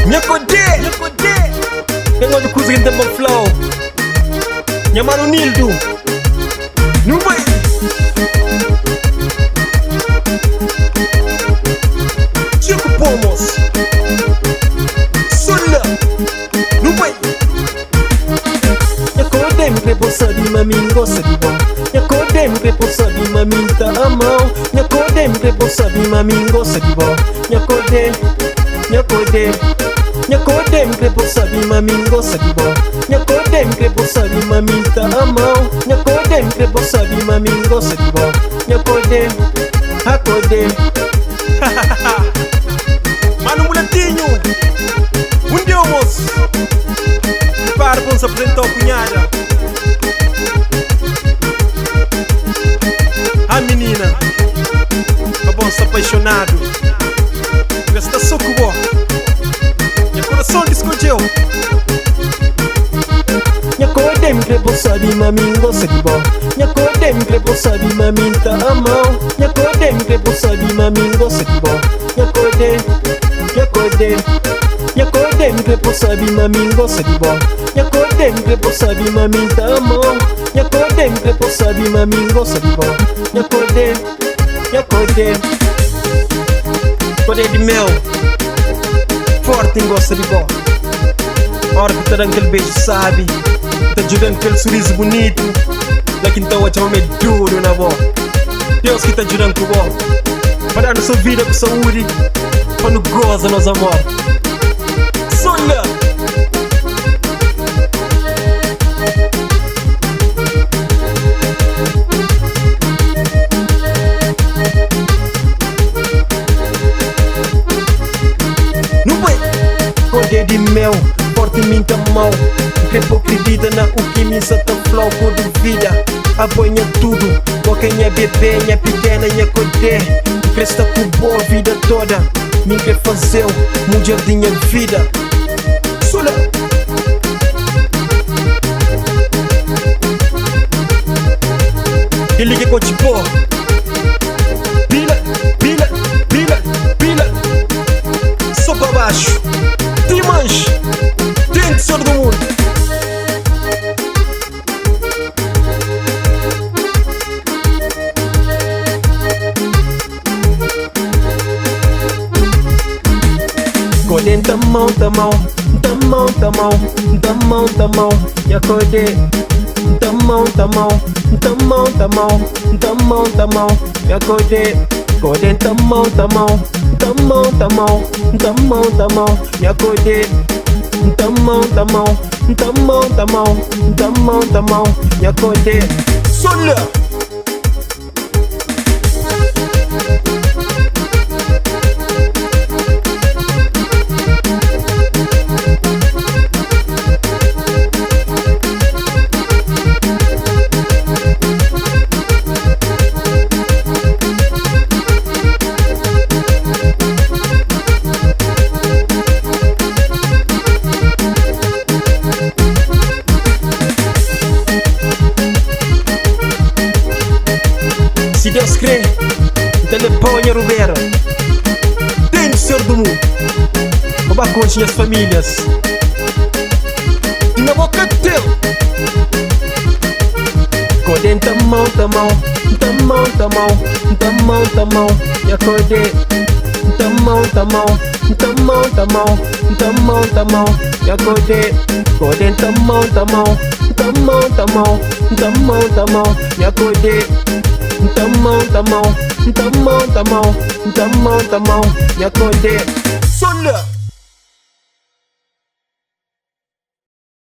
Nyakode Nengo de cozinha de flow Nyamano Nildo Nubai Chico Pomos Sola Nubai Nyakode mpe posa di mamingo sa di bom Nyakode mpe posa di maminta amau Nyakode mpe posa di mamingo sa di bom Nyakode Nyakode mpe posa di mamingo sa di bom Nyakode mpe posa di maminta amau Nyakode mpe posa di mamingo sa di bom Nyakode Hakode Mano Muletinho Deus Prepara para nos apresentar a cunhada A menina A bom se apaixonado Gasta soco bom Meu coração discutiu Nyakode mpe posa di mamingo sa di bom Nyakode mpe posa di maminta amau Nyakode mpe posa di mamingo sa di bom Nyakode Nyakode mpe posa di mamingo sa di bom Nyakode mpe posa di maminta amau Nyakode mpe posa di mamingo sa di bom Nyakode Kode de mel Forte gosta de bom Hora que tá dando aquele beijo, sabe? Tá jogando aquele sorriso bonito. Daqui então a chama duro na boa. Deus que tá jurando com o bom. Para dar nossa vida com saúde. Para não goza nos amor. Sola! Não vai! Kode de mel Forte minha mão Acredita na o que me sata flow com duvida Apanha tudo Qualquer minha bebê, minha pequena, minha code Cresta com boa vida toda Me quer fazer um jardim de vida Sola E liga com o tipo Pila Só para baixo Dimanche Tem de ser do mundo Kode tamau Nyakode tamau Nyakode Kode tamau Nyakode tamau Nyakode Sola Se Deus crê, então ele põe a Rubera. Tem de ser do mundo. O bacote e as famílias. E na boca teu. Kode tamau Nyakode tamau Nyakode Kode tamau Nyakode Nyakode Sola